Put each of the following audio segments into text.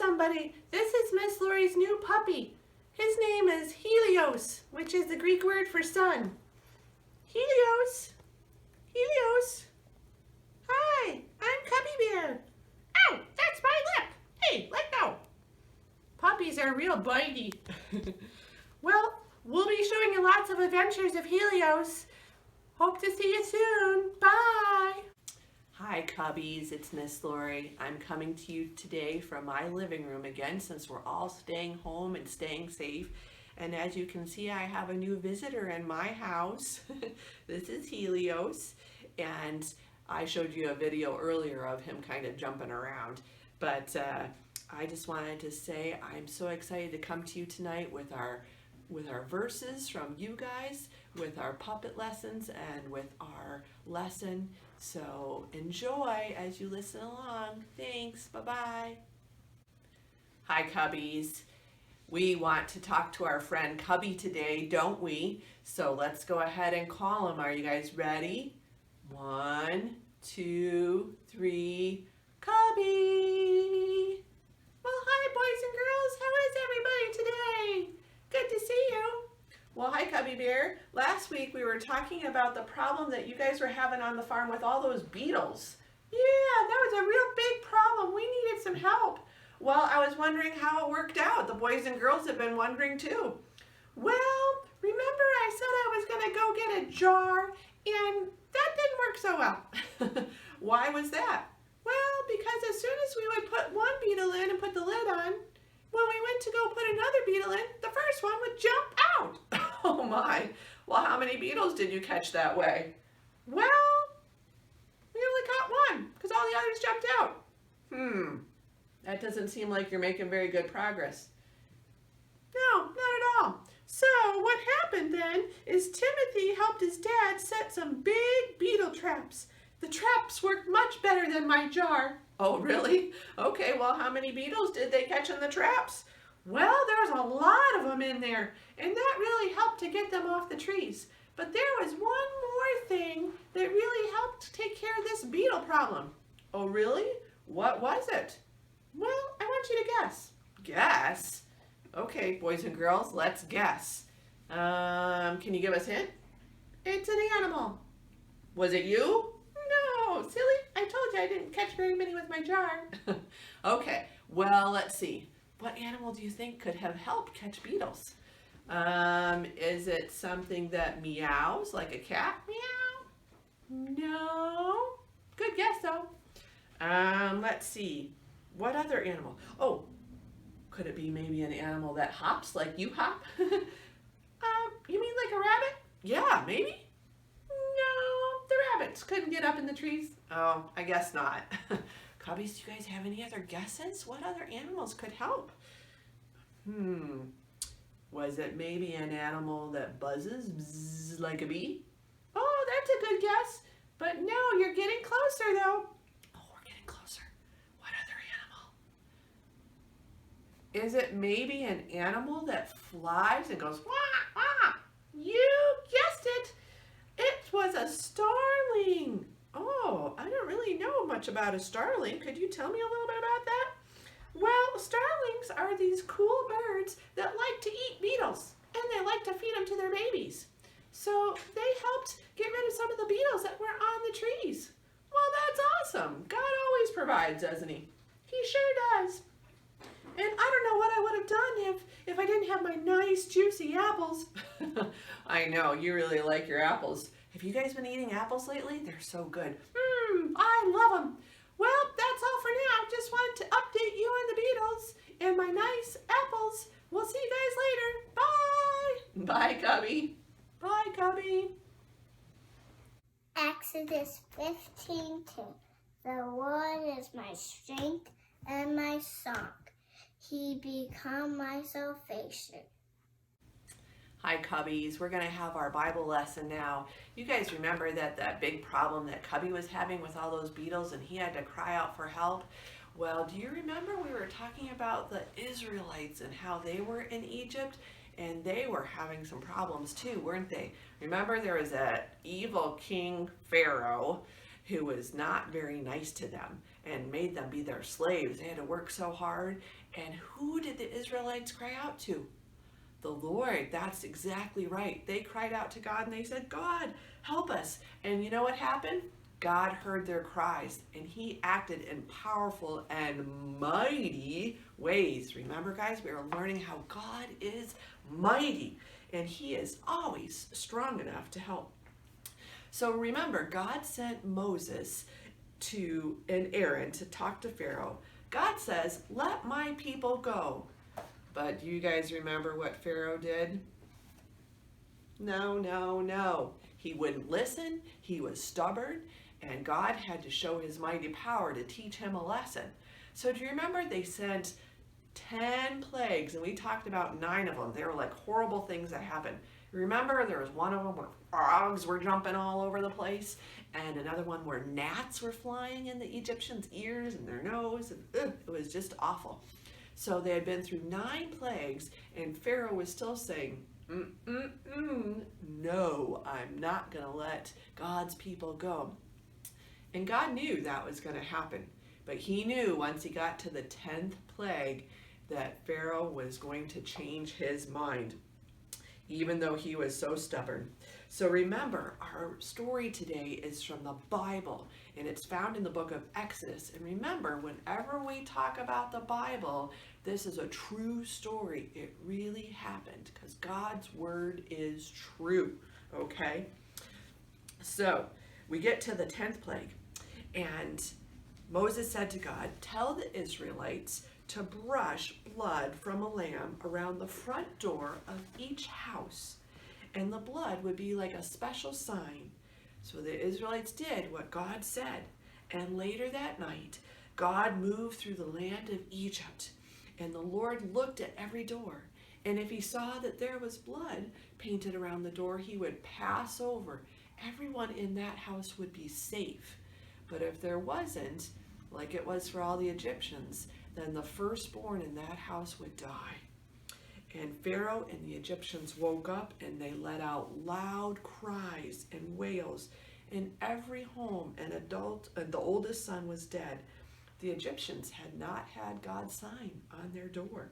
somebody. This is Miss Lori's new puppy. His name is Helios, which is the Greek word for sun. Helios. Helios. Hi, I'm Cubby Bear. Ow, that's my lip. Hey, let go. Puppies are real bitey. Well, we'll be showing you lots of adventures of Helios. Hope to see you soon. Bye. Hi Cubbies, it's Miss Lori. I'm coming to you today from my living room again since we're all staying home and staying safe. And as you can see, I have a new visitor in my house. This is Helios, and I showed you a video earlier of him kind of jumping around. But I just wanted to say I'm so excited to come to you tonight with our verses from you guys, with our puppet lessons, and with our lesson. So enjoy as you listen along. Thanks. Bye-bye. Hi, Cubbies. We want to talk to our friend Cubby today, don't we? So let's go ahead and call him. Are you guys ready? 1, 2, 3, Cubby! Well, hi, boys and girls. How is everybody today? Good to see you. Well, hi, Cubby Bear. Last week we were talking about the problem that you guys were having on the farm with all those beetles. Yeah, that was a real big problem. We needed some help. Well, I was wondering how it worked out. The boys and girls have been wondering too. Well, remember I said I was going to go get a jar, and that didn't work so well. Why was that? Well, because as soon as we would put one beetle in and put the lid on, when we went to go put another beetle in, the first one would jump out. Oh my. Well, how many beetles did you catch that way? Well, we only caught one because all the others jumped out. That doesn't seem like you're making very good progress. No, not at all. So what happened then is Timothy helped his dad set some big beetle traps. The traps worked much better than my jar. Oh, really? Okay, well, how many beetles did they catch in the traps? Well, there was a lot of them in there, and that really helped to get them off the trees. But there was one more thing that really helped take care of this beetle problem. Oh, really? What was it? Well, I want you to guess. Guess? Okay, boys and girls, let's guess. Can you give us a hint? It's an animal. Was it you? No, silly. I told you I didn't catch very many with my jar. Okay, well, let's see. What animal do you think could have helped catch beetles? Is it something that meows like a cat? Meow? No. Good guess, though. Let's see. What other animal? Oh, could it be maybe an animal that hops like you hop? You mean like a rabbit? Yeah, maybe. No, the rabbits couldn't get up in the trees. Oh, I guess not. Cubbies, do you guys have any other guesses? What other animals could help? Was it maybe an animal that buzzes bzz, like a bee? Oh, that's a good guess. But no, you're getting closer though. Oh, we're getting closer. What other animal? Is it maybe an animal that flies and goes wah, wah? You guessed it. It was a starling. Oh, I don't really know much about a starling. Could you tell me a little bit about that? Well, starlings are these cool birds that like to eat beetles, and they like to feed them to their babies. So they helped get rid of some of the beetles that were on the trees. Well, that's awesome. God always provides, doesn't he? He sure does. And I don't know what I would have done if I didn't have my nice juicy apples. I know, you really like your apples. Have you guys been eating apples lately? They're so good. I love them. Well, that's all for now. Just wanted to update you on the beetles and my nice apples. We'll see you guys later. Bye. Bye, Cubby. Bye, Cubby. Exodus 15:2. The Lord is my strength and my song. He become my salvation. Hi Cubbies, we're going to have our Bible lesson now. You guys remember that big problem that Cubby was having with all those beetles and he had to cry out for help? Well, do you remember we were talking about the Israelites and how they were in Egypt and they were having some problems too, weren't they? Remember there was that evil king Pharaoh who was not very nice to them. and made them be their slaves. They had to work so hard. And who did the Israelites cry out to? The Lord. That's exactly right. They cried out to God and they said, God, help us. And you know what happened? God heard their cries and he acted in powerful and mighty ways. Remember, guys, we are learning how God is mighty and he is always strong enough to help. So remember, God sent Moses and Aaron to talk to Pharaoh. God says, let my people go. But do you guys remember what Pharaoh did? No, no, no. He wouldn't listen. He was stubborn. And God had to show his mighty power to teach him a lesson. So do you remember they sent 10 plagues, and we talked about 9 of them. They were like horrible things that happened. Remember, there was one of them where frogs were jumping all over the place, and another one where gnats were flying in the Egyptians' ears and their nose. And, it was just awful. So they had been through 9 plagues, and Pharaoh was still saying, no, I'm not going to let God's people go. And God knew that was going to happen. But he knew once he got to the 10th plague that Pharaoh was going to change his mind, even though he was so stubborn. So remember, our story today is from the Bible, and it's found in the book of Exodus. And remember, whenever we talk about the Bible, this is a true story. It really happened because God's word is true, okay? So we get to the 10th plague, and Moses said to God, tell the Israelites to brush blood from a lamb around the front door of each house, and the blood would be like a special sign. So the Israelites did what God said, and later that night, God moved through the land of Egypt, and the Lord looked at every door, and if he saw that there was blood painted around the door, he would pass over. Everyone in that house would be safe. But if there wasn't, like it was for all the Egyptians, then the firstborn in that house would die. And Pharaoh and the Egyptians woke up and they let out loud cries and wails. In every home, the oldest son was dead. The Egyptians had not had God's sign on their door.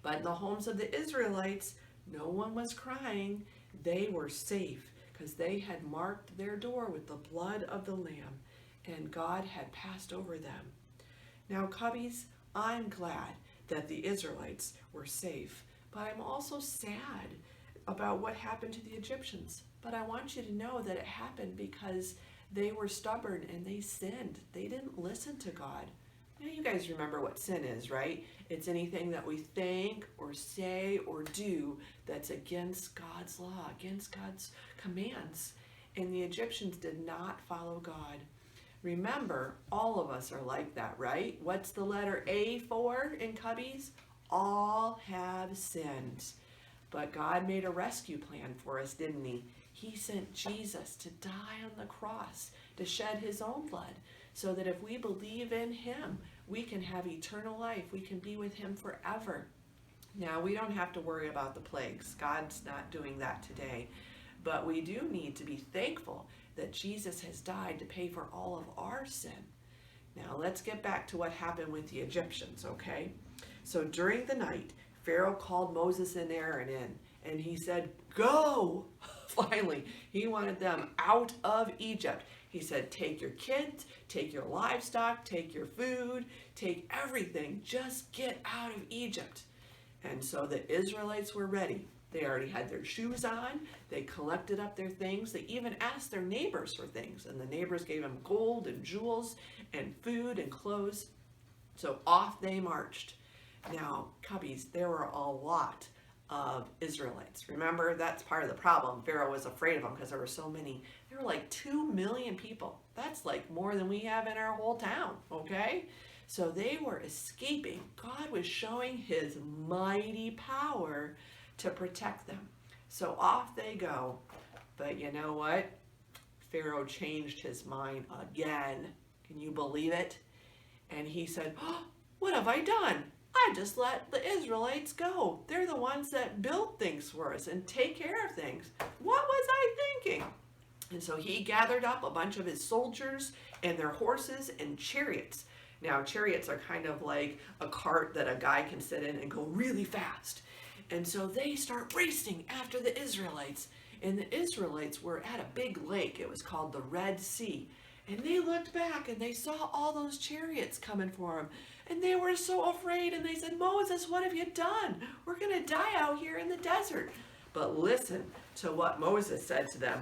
But in the homes of the Israelites, no one was crying. They were safe because they had marked their door with the blood of the Lamb, and God had passed over them. Now, Cubbies, I'm glad that the Israelites were safe, but I'm also sad about what happened to the Egyptians. But I want you to know that it happened because they were stubborn and they sinned. They didn't listen to God. Now, you guys remember what sin is, right? It's anything that we think or say or do that's against God's law, against God's commands. And the Egyptians did not follow God. Remember, all of us are like that, right? What's the letter A for in Cubbies? All have sinned. But God made a rescue plan for us, didn't he? He sent Jesus to die on the cross, to shed his own blood, so that if we believe in him, we can have eternal life. We can be with him forever. Now, we don't have to worry about the plagues. God's not doing that today. But we do need to be thankful that Jesus has died to pay for all of our sin. Now, let's get back to what happened with the Egyptians, okay? So during the night, Pharaoh called Moses and Aaron in, and he said, go! Finally, he wanted them out of Egypt. He said, take your kids, take your livestock, take your food, take everything. Just get out of Egypt. And so the Israelites were ready. They already had their shoes on. They collected up their things. They even asked their neighbors for things. And the neighbors gave them gold and jewels and food and clothes. So off they marched. Now, Cubbies, there were a lot of Israelites. Remember, that's part of the problem. Pharaoh was afraid of them because there were so many. There were like 2 million people. That's like more than we have in our whole town, okay? So they were escaping. God was showing his mighty power to protect them. So off they go. But you know what? Pharaoh changed his mind again. Can you believe it? And he said, oh, what have I done? I just let the Israelites go. They're the ones that build things for us and take care of things. What was I thinking? And so he gathered up a bunch of his soldiers and their horses and chariots. Now, chariots are kind of like a cart that a guy can sit in and go really fast. And so they start racing after the Israelites. And the Israelites were at a big lake. It was called the Red Sea. And they looked back and they saw all those chariots coming for them. And they were so afraid. And they said, Moses, what have you done? We're going to die out here in the desert. But listen to what Moses said to them.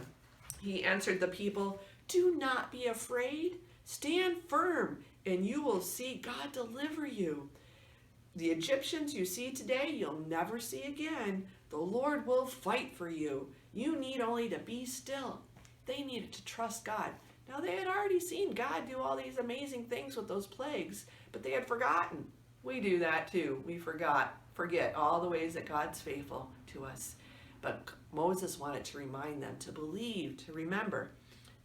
He answered the people, do not be afraid. Stand firm, and you will see God deliver you. The Egyptians you see today, you'll never see again. The Lord will fight for you. You need only to be still. They needed to trust God. Now, they had already seen God do all these amazing things with those plagues, but they had forgotten. We do that too. We forget all the ways that God's faithful to us. But Moses wanted to remind them to believe, to remember.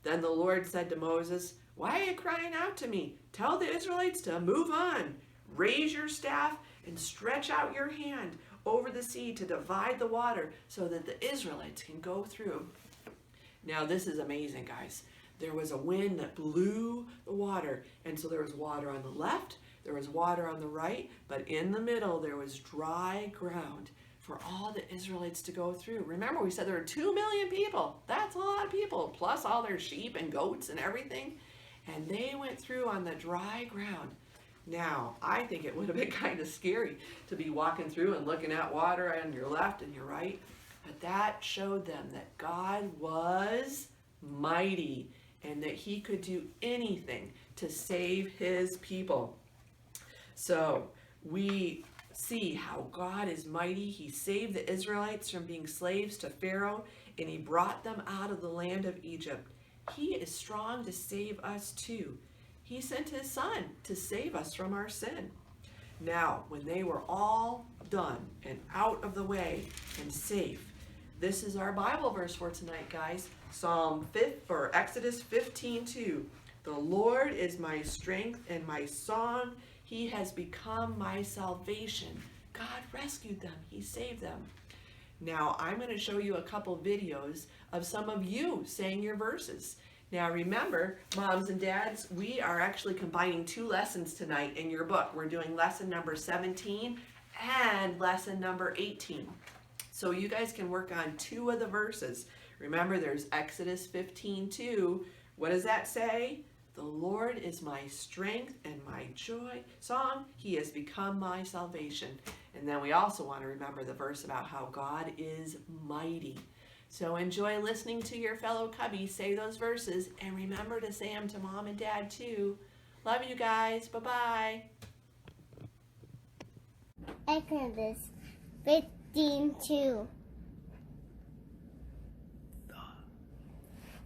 Then the Lord said to Moses, why are you crying out to me? Tell the Israelites to move on. Raise your staff and stretch out your hand over the sea to divide the water so that the Israelites can go through. Now this is amazing, guys. There was a wind that blew the water, and so there was water on the left, there was water on the right, but in the middle there was dry ground for all the Israelites to go through. Remember, we said there were 2 million people. That's a lot of people, plus all their sheep and goats and everything. And they went through on the dry ground. Now, I think it would have been kind of scary to be walking through and looking at water on your left and your right. But that showed them that God was mighty and that he could do anything to save his people. So we see how God is mighty. He saved the Israelites from being slaves to Pharaoh, and he brought them out of the land of Egypt. He is strong to save us too. He sent his son to save us from our sin. Now, when they were all done and out of the way and safe, this is our Bible verse for tonight, guys. Exodus 15:2. The Lord is my strength and my song. He has become my salvation. God rescued them. He saved them. Now, I'm going to show you a couple videos of some of you saying your verses. Now, remember, moms and dads, we are actually combining 2 lessons tonight in your book. We're doing lesson number 17 and lesson number 18. So you guys can work on 2 of the verses. Remember, there's Exodus 15:2. What does that say? The Lord is my strength and my joy song. He has become my salvation. And then we also want to remember the verse about how God is mighty. So enjoy listening to your fellow Cubbies say those verses, and remember to say them to mom and dad too. Love you guys. Bye-bye. Exodus 15:2.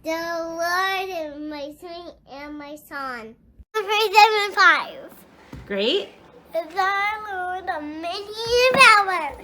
The Lord is my strength and my song. 3, 7, 5. Great. The Lord of mighty power.